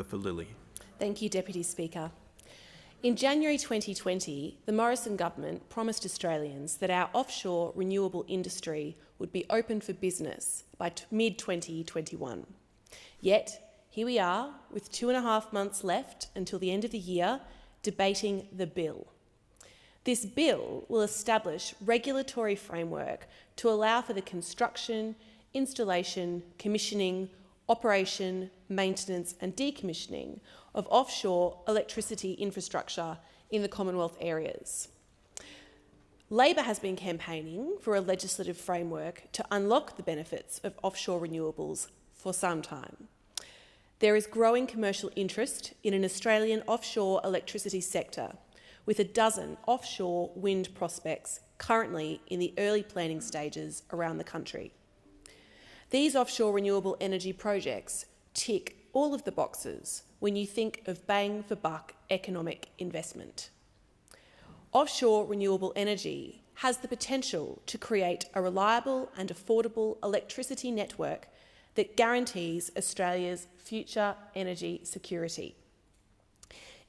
For Lilly. Thank you, Deputy Speaker. In January 2020, the Morrison government promised Australians that our offshore renewable industry would be open for business by mid-2021. Yet, here we are, with 2.5 months left until the end of the year, debating the bill. This bill will establish regulatory framework to allow for the construction, installation, commissioning, operation, maintenance and decommissioning of offshore electricity infrastructure in the Commonwealth areas. Labor has been campaigning for a legislative framework to unlock the benefits of offshore renewables for some time. There is growing commercial interest in an Australian offshore electricity sector, with a dozen offshore wind prospects currently in the early planning stages around the country. These offshore renewable energy projects tick all of the boxes when you think of bang-for-buck economic investment. Offshore renewable energy has the potential to create a reliable and affordable electricity network that guarantees Australia's future energy security.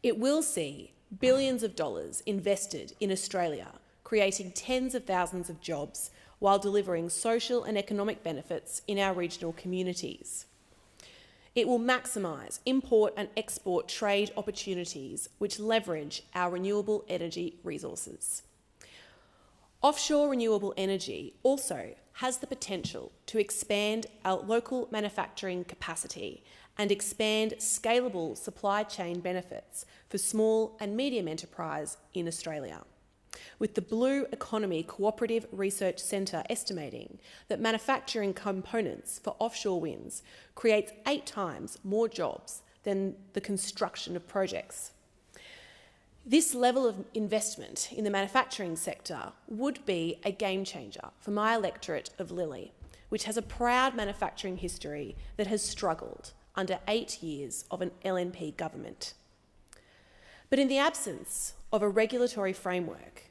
It will see billions of dollars invested in Australia, creating tens of thousands of jobs while delivering social and economic benefits in our regional communities. It will maximise import and export trade opportunities which leverage our renewable energy resources. Offshore renewable energy also has the potential to expand our local manufacturing capacity and expand scalable supply chain benefits for small and medium enterprise in Australia, with the Blue Economy Cooperative Research Centre estimating that manufacturing components for offshore winds creates 8 times more jobs than the construction of projects. This level of investment in the manufacturing sector would be a game changer for my electorate of Lilly, which has a proud manufacturing history that has struggled under 8 years of an LNP government. But in the absence of a regulatory framework,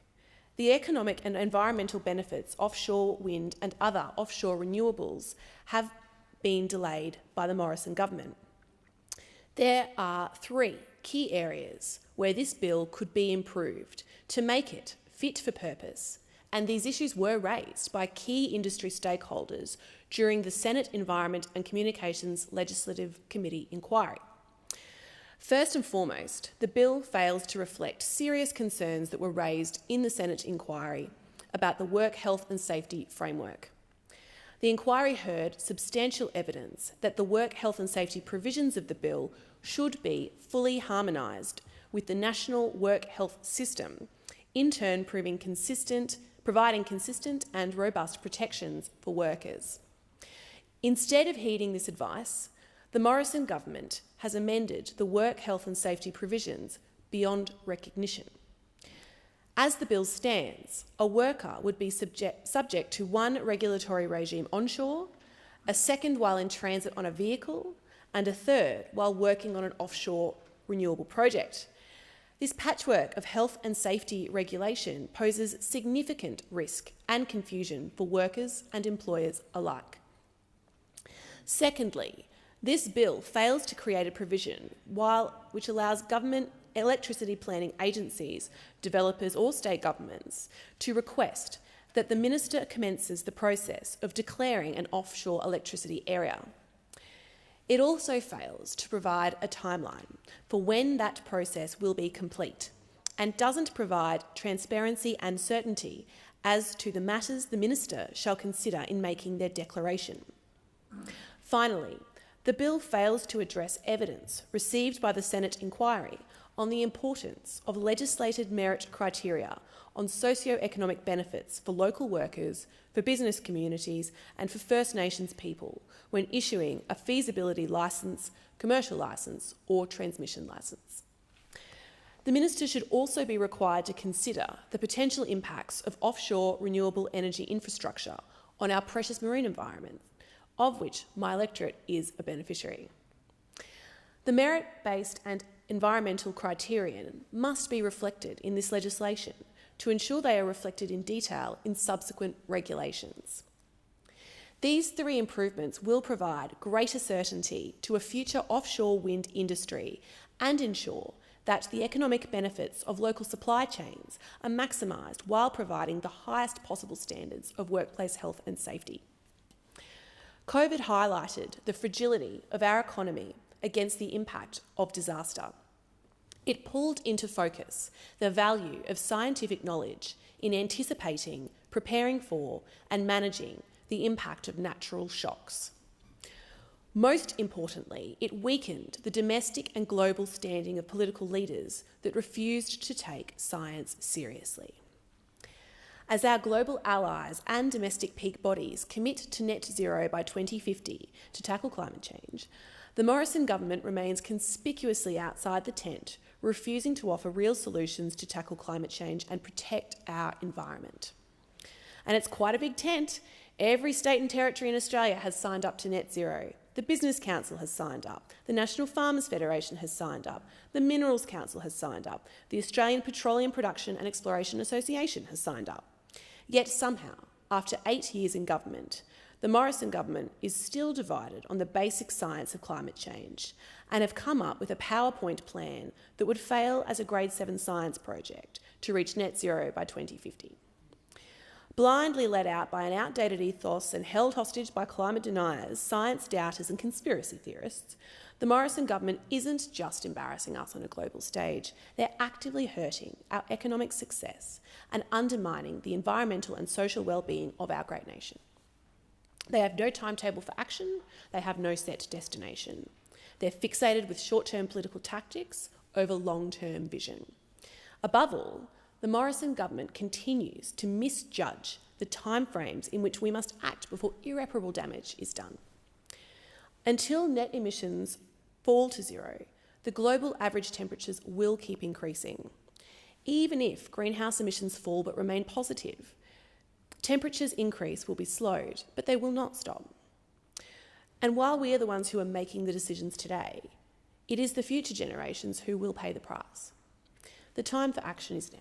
the economic and environmental benefits of offshore wind and other offshore renewables have been delayed by the Morrison government. There are 3 key areas where this bill could be improved to make it fit for purpose, and these issues were raised by key industry stakeholders during the Senate Environment and Communications Legislative Committee inquiry. First and foremost, the bill fails to reflect serious concerns that were raised in the Senate inquiry about the work health and safety framework. The inquiry heard substantial evidence that the work health and safety provisions of the bill should be fully harmonised with the national work health system, in turn providing consistent and robust protections for workers. Instead of heeding this advice, the Morrison government has amended the work health and safety provisions beyond recognition. As the bill stands, a worker would be subject to 1 regulatory regime onshore, a second while in transit on a vehicle, and a third while working on an offshore renewable project. This patchwork of health and safety regulation poses significant risk and confusion for workers and employers alike. Secondly, this bill fails to create a provision which allows government electricity planning agencies, developers or state governments to request that the minister commences the process of declaring an offshore electricity area. It also fails to provide a timeline for when that process will be complete and doesn't provide transparency and certainty as to the matters the minister shall consider in making their declaration. Finally, the bill fails to address evidence received by the Senate inquiry on the importance of legislated merit criteria on socio-economic benefits for local workers, for business communities and for First Nations people when issuing a feasibility licence, commercial licence or transmission licence. The minister should also be required to consider the potential impacts of offshore renewable energy infrastructure on our precious marine environment, of which my electorate is a beneficiary. The merit-based and environmental criterion must be reflected in this legislation to ensure they are reflected in detail in subsequent regulations. These three improvements will provide greater certainty to a future offshore wind industry and ensure that the economic benefits of local supply chains are maximised while providing the highest possible standards of workplace health and safety. COVID highlighted the fragility of our economy against the impact of disaster. It pulled into focus the value of scientific knowledge in anticipating, preparing for, and managing the impact of natural shocks. Most importantly, it weakened the domestic and global standing of political leaders that refused to take science seriously. As our global allies and domestic peak bodies commit to net zero by 2050 to tackle climate change, the Morrison government remains conspicuously outside the tent, refusing to offer real solutions to tackle climate change and protect our environment. And it's quite a big tent. Every state and territory in Australia has signed up to net zero. The Business Council has signed up. The National Farmers Federation has signed up. The Minerals Council has signed up. The Australian Petroleum Production and Exploration Association has signed up. Yet somehow, after 8 years in government, the Morrison government is still divided on the basic science of climate change and have come up with a PowerPoint plan that would fail as a grade 7 science project to reach net zero by 2050. Blindly led out by an outdated ethos and held hostage by climate deniers, science doubters and conspiracy theorists, the Morrison government isn't just embarrassing us on a global stage, they're actively hurting our economic success and undermining the environmental and social well-being of our great nation. They have no timetable for action, they have no set destination. They're fixated with short-term political tactics over long-term vision. Above all, the Morrison government continues to misjudge the timeframes in which we must act before irreparable damage is done. Until net emissions fall to zero, the global average temperatures will keep increasing. Even if greenhouse emissions fall but remain positive, temperatures increase will be slowed, but they will not stop. And while we are the ones who are making the decisions today, it is the future generations who will pay the price. The time for action is now.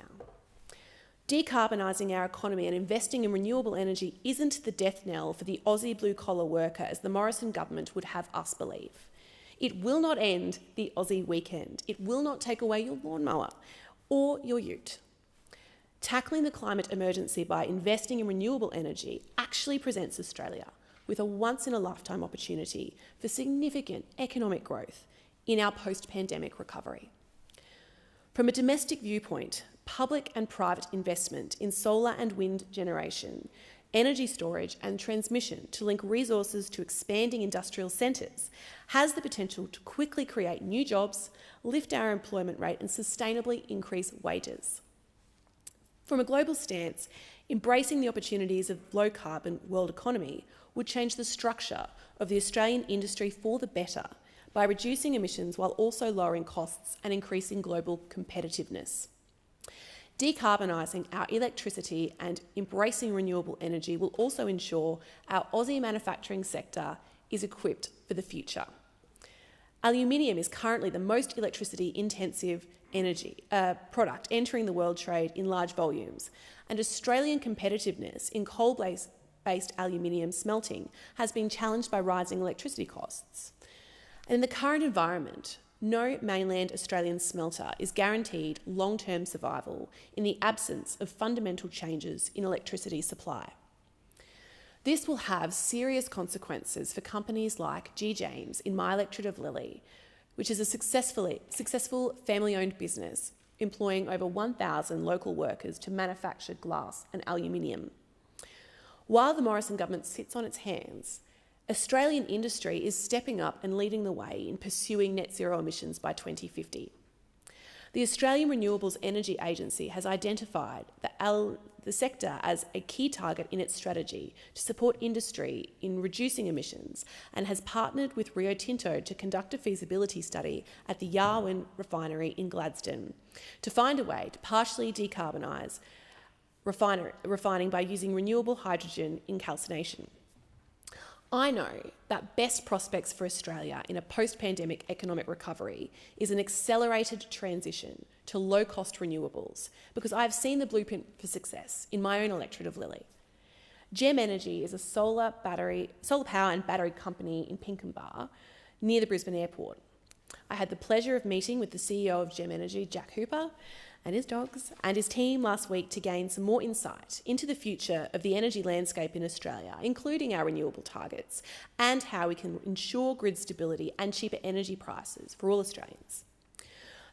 Decarbonising our economy and investing in renewable energy isn't the death knell for the Aussie blue-collar worker as the Morrison government would have us believe. It will not end the Aussie weekend. It will not take away your lawnmower or your ute. Tackling the climate emergency by investing in renewable energy actually presents Australia with a once-in-a-lifetime opportunity for significant economic growth in our post-pandemic recovery. From a domestic viewpoint, public and private investment in solar and wind generation, energy storage and transmission to link resources to expanding industrial centres has the potential to quickly create new jobs, lift our employment rate and sustainably increase wages. From a global stance, embracing the opportunities of low-carbon world economy would change the structure of the Australian industry for the better by reducing emissions while also lowering costs and increasing global competitiveness. Decarbonising our electricity and embracing renewable energy will also ensure our Aussie manufacturing sector is equipped for the future. Aluminium is currently the most electricity-intensive energy product entering the world trade in large volumes, and Australian competitiveness in coal-based aluminium smelting has been challenged by rising electricity costs. And in the current environment, no mainland Australian smelter is guaranteed long-term survival in the absence of fundamental changes in electricity supply. This will have serious consequences for companies like G. James in my electorate of Lilly, which is a successful family-owned business employing over 1,000 local workers to manufacture glass and aluminium. While the Morrison government sits on its hands, Australian industry is stepping up and leading the way in pursuing net zero emissions by 2050. The Australian Renewables Energy Agency has identified the sector as a key target in its strategy to support industry in reducing emissions and has partnered with Rio Tinto to conduct a feasibility study at the Yarwun refinery in Gladstone to find a way to partially decarbonise refining by using renewable hydrogen in calcination. I know that best prospects for Australia in a post-pandemic economic recovery is an accelerated transition to low-cost renewables because I have seen the blueprint for success in my own electorate of Lilly. Gem Energy is a solar power and battery company in Pinkenba, near the Brisbane airport. I had the pleasure of meeting with the CEO of Gem Energy, Jack Hooper, and his dogs, and his team last week to gain some more insight into the future of the energy landscape in Australia, including our renewable targets, and how we can ensure grid stability and cheaper energy prices for all Australians.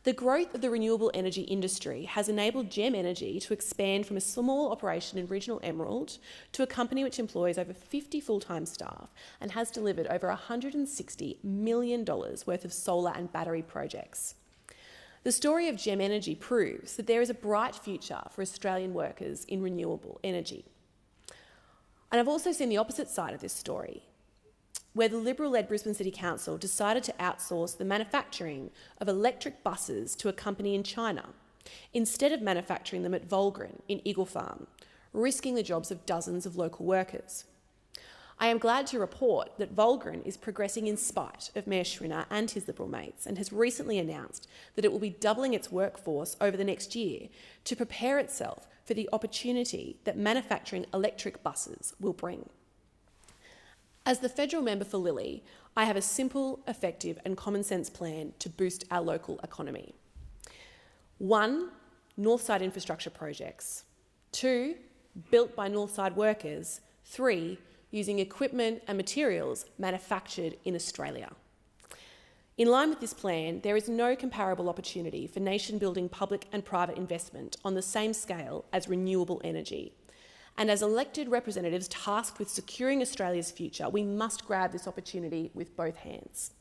The growth of the renewable energy industry has enabled Gem Energy to expand from a small operation in regional Emerald to a company which employs over 50 full-time staff and has delivered over $160 million worth of solar and battery projects. The story of Gem Energy proves that there is a bright future for Australian workers in renewable energy. And I've also seen the opposite side of this story, where the Liberal-led Brisbane City Council decided to outsource the manufacturing of electric buses to a company in China, instead of manufacturing them at Volgren in Eagle Farm, risking the jobs of dozens of local workers. I am glad to report that Volgren is progressing in spite of Mayor Schrinner and his Liberal mates, and has recently announced that it will be doubling its workforce over the next year to prepare itself for the opportunity that manufacturing electric buses will bring. As the federal member for Lilly, I have a simple, effective and common sense plan to boost our local economy. 1, Northside infrastructure projects. 2, built by Northside workers. 3, using equipment and materials manufactured in Australia. In line with this plan, there is no comparable opportunity for nation-building public and private investment on the same scale as renewable energy. And as elected representatives tasked with securing Australia's future, we must grab this opportunity with both hands.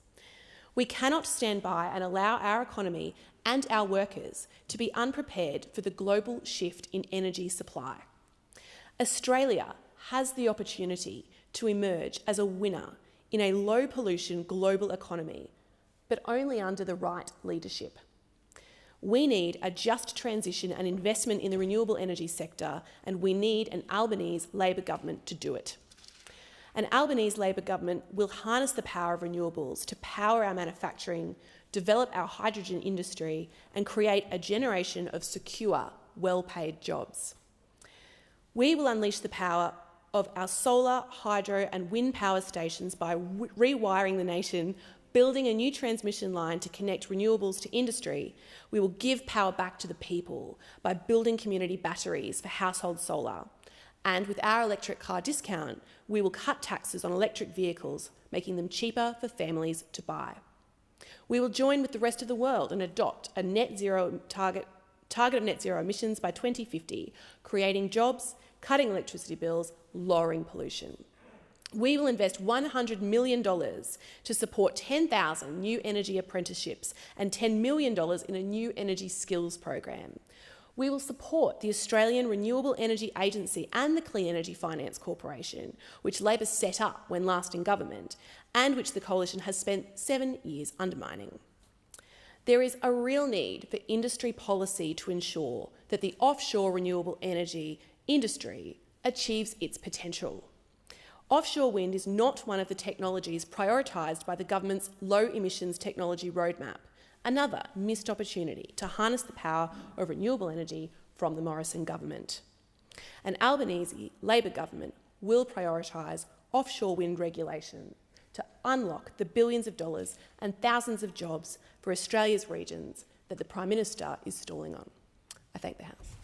We cannot stand by and allow our economy and our workers to be unprepared for the global shift in energy supply. Australia has the opportunity to emerge as a winner in a low-pollution global economy, but only under the right leadership. We need a just transition and investment in the renewable energy sector, and we need an Albanese Labor government to do it. An Albanese Labor government will harness the power of renewables to power our manufacturing, develop our hydrogen industry, and create a generation of secure, well-paid jobs. We will unleash the power of our solar, hydro and wind power stations by rewiring the nation, building a new transmission line to connect renewables to industry. We will give power back to the people by building community batteries for household solar. And with our electric car discount, we will cut taxes on electric vehicles, making them cheaper for families to buy. We will join with the rest of the world and adopt a net zero target of net zero emissions by 2050, creating jobs, cutting electricity bills, lowering pollution. We will invest $100 million to support 10,000 new energy apprenticeships and $10 million in a new energy skills program. We will support the Australian Renewable Energy Agency and the Clean Energy Finance Corporation, which Labor set up when last in government, and which the Coalition has spent 7 years undermining. There is a real need for industry policy to ensure that the offshore renewable energy industry achieves its potential. Offshore wind is not one of the technologies prioritised by the government's low-emissions technology roadmap, another missed opportunity to harness the power of renewable energy from the Morrison government. An Albanese Labor government will prioritise offshore wind regulation to unlock the billions of dollars and thousands of jobs for Australia's regions that the Prime Minister is stalling on. I thank the House.